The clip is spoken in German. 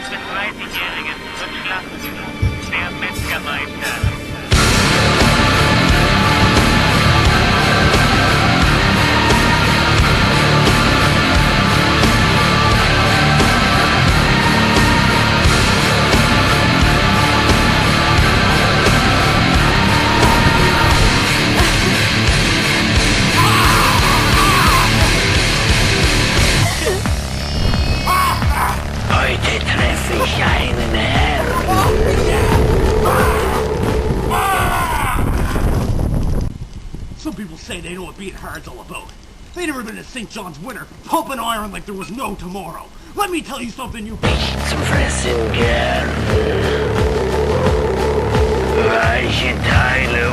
des 30-Jährigen zum Schlachtensprung, der Metzgermeister. Heute treffe ich einen Herrn. Some people say they know what being hard's all about. They never been to St. John's Winter, pumping iron like there was no tomorrow. Let me tell you something, you... Zum Fressen gern. Weiche Teile